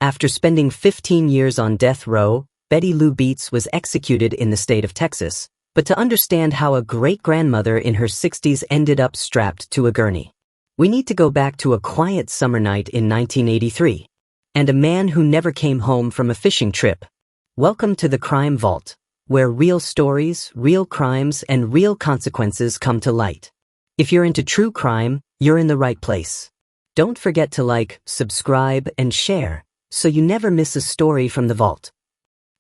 After spending 15 years on death row, Betty Lou Beets was executed in the state of Texas. But to understand how a great-grandmother in her 60s ended up strapped to a gurney, we need to go back to a quiet summer night in 1983. And a man who never came home from a fishing trip. Welcome to the Crime Vault, where real stories, real crimes, and real consequences come to light. If you're into true crime, you're in the right place. Don't forget to like, subscribe, and share, so you never miss a story from the vault.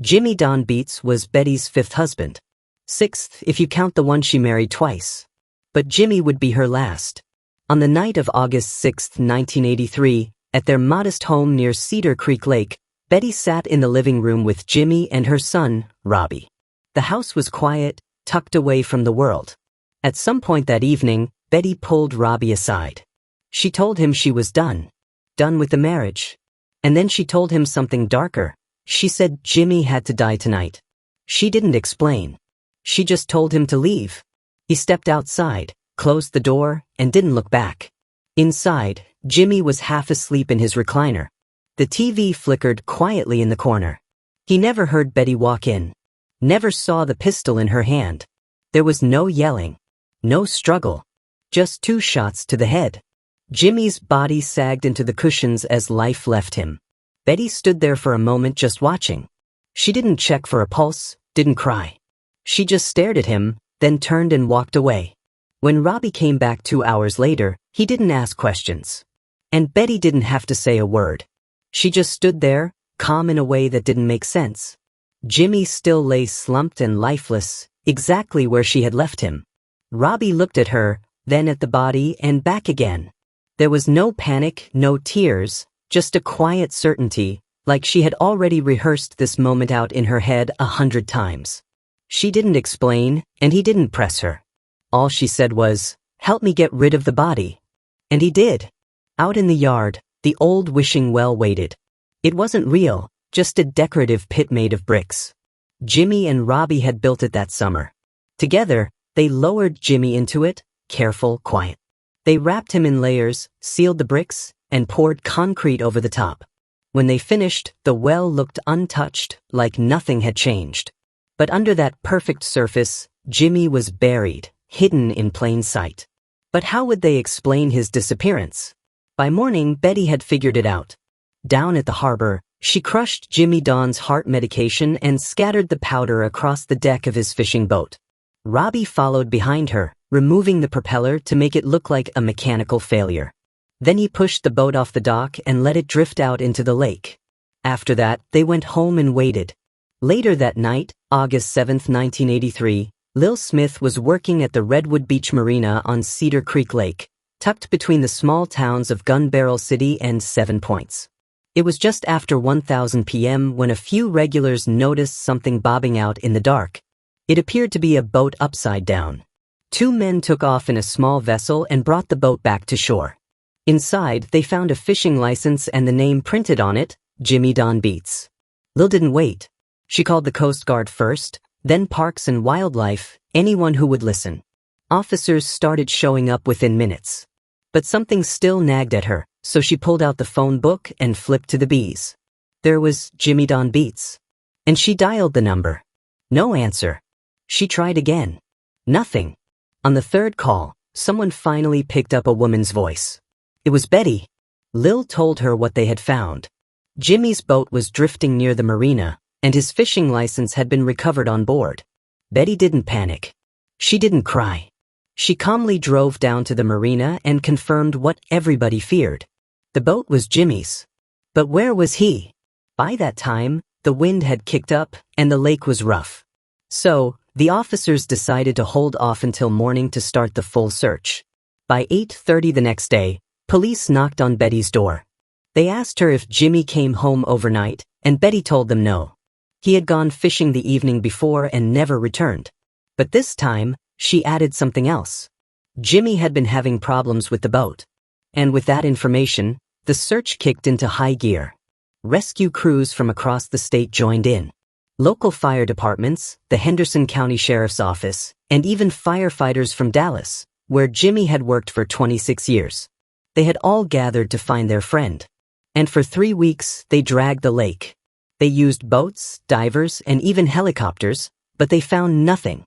Jimmy Don Beets was Betty's fifth husband. Sixth, if you count the one she married twice. But Jimmy would be her last. On the night of August 6, 1983, at their modest home near Cedar Creek Lake, Betty sat in the living room with Jimmy and her son, Robbie. The house was quiet, tucked away from the world. At some point that evening, Betty pulled Robbie aside. She told him she was done with the marriage. And then she told him something darker. She said Jimmy had to die tonight. She didn't explain. She just told him to leave. He stepped outside, closed the door, and didn't look back. Inside, Jimmy was half asleep in his recliner. The TV flickered quietly in the corner. He never heard Betty walk in. Never saw the pistol in her hand. There was no yelling. No struggle. Just 2 shots to the head. Jimmy's body sagged into the cushions as life left him. Betty stood there for a moment just watching. She didn't check for a pulse, didn't cry. She just stared at him, then turned and walked away. When Robbie came back 2 hours later, he didn't ask questions. And Betty didn't have to say a word. She just stood there, calm in a way that didn't make sense. Jimmy still lay slumped and lifeless, exactly where she had left him. Robbie looked at her, then at the body and back again. There was no panic, no tears, just a quiet certainty, like she had already rehearsed this moment out in her head 100 times. She didn't explain, and he didn't press her. All she said was, "Help me get rid of the body." And he did. Out in the yard, the old wishing well waited. It wasn't real, just a decorative pit made of bricks. Jimmy and Robbie had built it that summer. Together, they lowered Jimmy into it, careful, quiet. They wrapped him in layers, sealed the bricks, and poured concrete over the top. When they finished, the well looked untouched, like nothing had changed. But under that perfect surface, Jimmy was buried, hidden in plain sight. But how would they explain his disappearance? By morning, Betty had figured it out. Down at the harbor, she crushed Jimmy Don's heart medication and scattered the powder across the deck of his fishing boat. Robbie followed behind her, removing the propeller to make it look like a mechanical failure. Then he pushed the boat off the dock and let it drift out into the lake. After that, they went home and waited. Later that night, August 7, 1983, Lil Smith was working at the Redwood Beach Marina on Cedar Creek Lake, tucked between the small towns of Gun Barrel City and 7 Points. It was just after 1:00 p.m. when a few regulars noticed something bobbing out in the dark. It appeared to be a boat upside down. 2 men took off in a small vessel and brought the boat back to shore. Inside, they found a fishing license and the name printed on it, Jimmy Don Beets. Lil didn't wait. She called the Coast Guard first, then Parks and Wildlife, anyone who would listen. Officers started showing up within minutes. But something still nagged at her, so she pulled out the phone book and flipped to the B's. There was Jimmy Don Beets. And she dialed the number. No answer. She tried again. Nothing. On the 3rd call, someone finally picked up a woman's voice. It was Betty. Lil told her what they had found. Jimmy's boat was drifting near the marina, and his fishing license had been recovered on board. Betty didn't panic. She didn't cry. She calmly drove down to the marina and confirmed what everybody feared. The boat was Jimmy's. But where was he? By that time, the wind had kicked up and the lake was rough. So, the officers decided to hold off until morning to start the full search. By 8:30 the next day, police knocked on Betty's door. They asked her if Jimmy came home overnight, and Betty told them no. He had gone fishing the evening before and never returned. But this time, she added something else. Jimmy had been having problems with the boat. And with that information, the search kicked into high gear. Rescue crews from across the state joined in. Local fire departments, the Henderson County Sheriff's Office, and even firefighters from Dallas, where Jimmy had worked for 26 years. They had all gathered to find their friend. And for 3 weeks, they dragged the lake. They used boats, divers, and even helicopters, but they found nothing.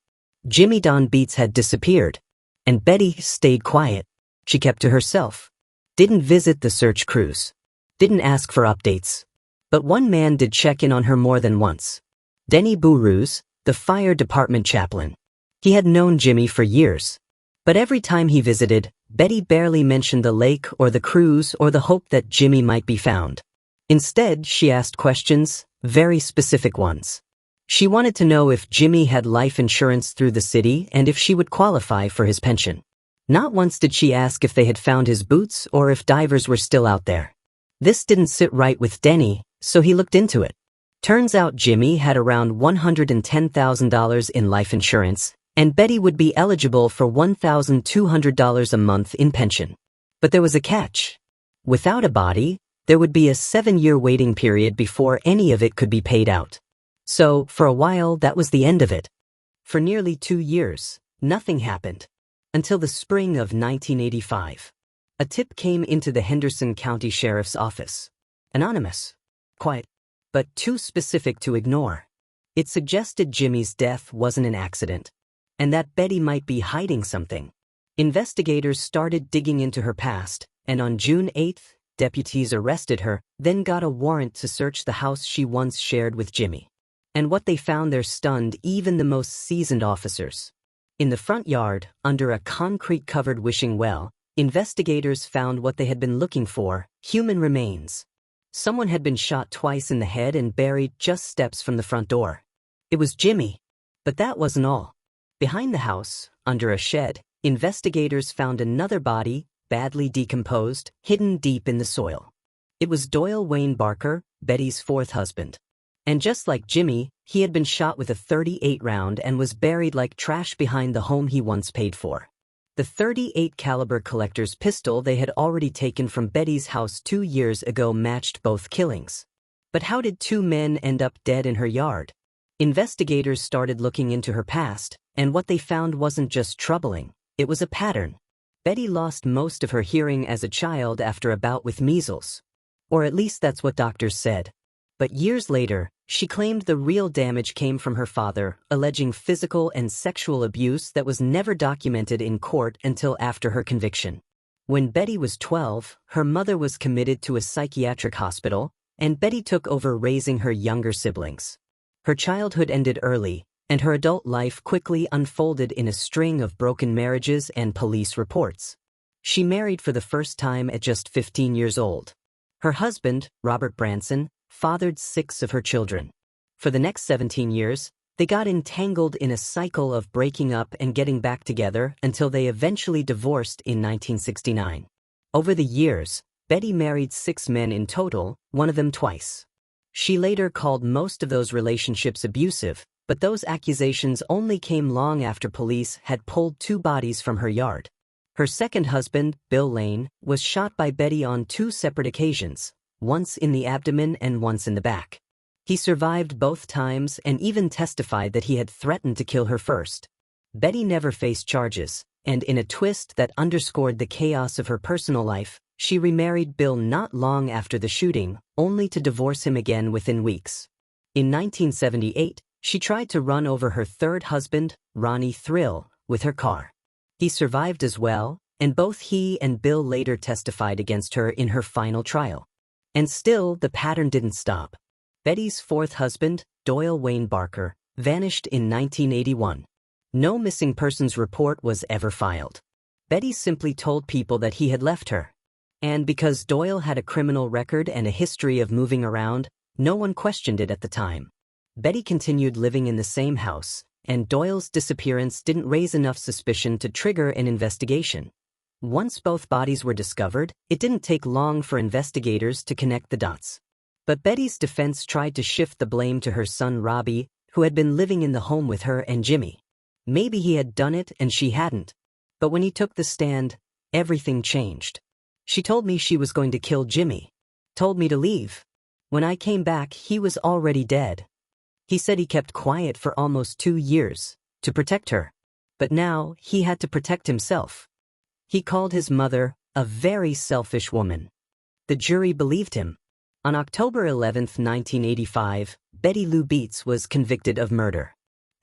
Jimmy Don Beets had disappeared, and Betty stayed quiet. She kept to herself. Didn't visit the search crews. Didn't ask for updates. But one man did check in on her more than once. Denny Bourous, the fire department chaplain. He had known Jimmy for years. But every time he visited, Betty barely mentioned the lake or the crews or the hope that Jimmy might be found. Instead, she asked questions, very specific ones. She wanted to know if Jimmy had life insurance through the city and if she would qualify for his pension. Not once did she ask if they had found his boots or if divers were still out there. This didn't sit right with Denny, so he looked into it. Turns out Jimmy had around $110,000 in life insurance, and Betty would be eligible for $1,200 a month in pension. But there was a catch. Without a body, there would be a 7-year waiting period before any of it could be paid out. So, for a while, that was the end of it. For nearly 2 years, nothing happened. Until the spring of 1985. A tip came into the Henderson County Sheriff's Office. Anonymous. Quiet. But too specific to ignore. It suggested Jimmy's death wasn't an accident, and that Betty might be hiding something. Investigators started digging into her past, and on June 8th, deputies arrested her, then got a warrant to search the house she once shared with Jimmy. And what they found there stunned even the most seasoned officers. In the front yard, under a concrete-covered wishing well, investigators found what they had been looking for: human remains. Someone had been shot twice in the head and buried just steps from the front door. It was Jimmy. But that wasn't all. Behind the house, under a shed, investigators found another body, badly decomposed, hidden deep in the soil. It was Doyle Wayne Barker, Betty's fourth husband. And just like Jimmy, he had been shot with a .38 round and was buried like trash behind the home he once paid for. The .38 caliber collector's pistol they had already taken from Betty's house 2 years ago matched both killings. But how did 2 men end up dead in her yard? Investigators started looking into her past, and what they found wasn't just troubling, it was a pattern. Betty lost most of her hearing as a child after a bout with measles. Or at least that's what doctors said. But years later, she claimed the real damage came from her father, alleging physical and sexual abuse that was never documented in court until after her conviction. When Betty was 12, her mother was committed to a psychiatric hospital, and Betty took over raising her younger siblings. Her childhood ended early, and her adult life quickly unfolded in a string of broken marriages and police reports. She married for the first time at just 15 years old. Her husband, Robert Branson, fathered 6 of her children. For the next 17 years, they got entangled in a cycle of breaking up and getting back together until they eventually divorced in 1969. Over the years, Betty married 6 men in total, one of them twice. She later called most of those relationships abusive, but those accusations only came long after police had pulled 2 bodies from her yard. Her second husband, Bill Lane, was shot by Betty on 2 separate occasions, once in the abdomen and once in the back. He survived both times and even testified that he had threatened to kill her first. Betty never faced charges, and in a twist that underscored the chaos of her personal life, she remarried Bill not long after the shooting, only to divorce him again within weeks. In 1978, she tried to run over her third husband, Ronnie Thrill, with her car. He survived as well, and both he and Bill later testified against her in her final trial. And still, the pattern didn't stop. Betty's fourth husband, Doyle Wayne Barker, vanished in 1981. No missing persons report was ever filed. Betty simply told people that he had left her. And because Doyle had a criminal record and a history of moving around, no one questioned it at the time. Betty continued living in the same house, and Doyle's disappearance didn't raise enough suspicion to trigger an investigation. Once both bodies were discovered, it didn't take long for investigators to connect the dots. But Betty's defense tried to shift the blame to her son Robbie, who had been living in the home with her and Jimmy. Maybe he had done it and she hadn't. But when he took the stand, everything changed. She told me she was going to kill Jimmy. Told me to leave. When I came back, he was already dead. He said he kept quiet for almost 2 years, to protect her. But now, he had to protect himself. He called his mother a very selfish woman. The jury believed him. On October 11, 1985, Betty Lou Beets was convicted of murder.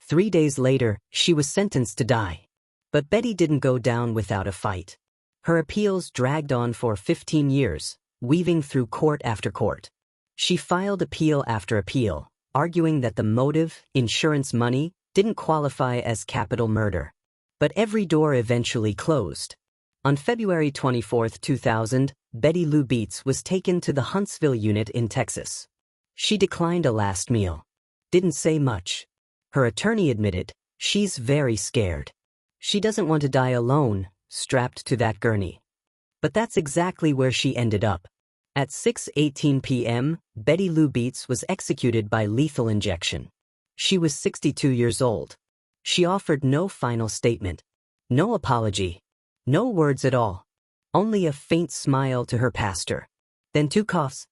3 days later, she was sentenced to die. But Betty didn't go down without a fight. Her appeals dragged on for 15 years, weaving through court after court. She filed appeal after appeal, arguing that the motive, insurance money, didn't qualify as capital murder. But every door eventually closed. On February 24, 2000, Betty Lou Beets was taken to the Huntsville unit in Texas. She declined a last meal. Didn't say much. Her attorney admitted, she's very scared. She doesn't want to die alone, strapped to that gurney. But that's exactly where she ended up. At 6:18 p.m., Betty Lou Beets was executed by lethal injection. She was 62 years old. She offered no final statement, no apology, no words at all, only a faint smile to her pastor. Then 2 coughs,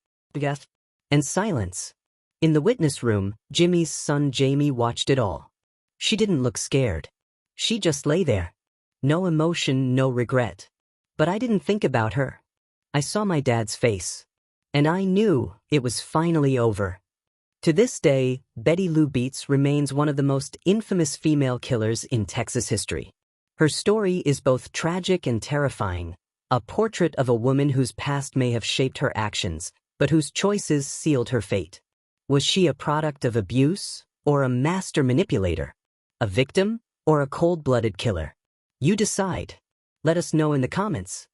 and silence. In the witness room, Jimmy's son Jamie watched it all. She didn't look scared. She just lay there. No emotion, no regret. But I didn't think about her. I saw my dad's face. And I knew it was finally over. To this day, Betty Lou Beets remains one of the most infamous female killers in Texas history. Her story is both tragic and terrifying, a portrait of a woman whose past may have shaped her actions, but whose choices sealed her fate. Was she a product of abuse, or a master manipulator? A victim, or a cold-blooded killer? You decide. Let us know in the comments.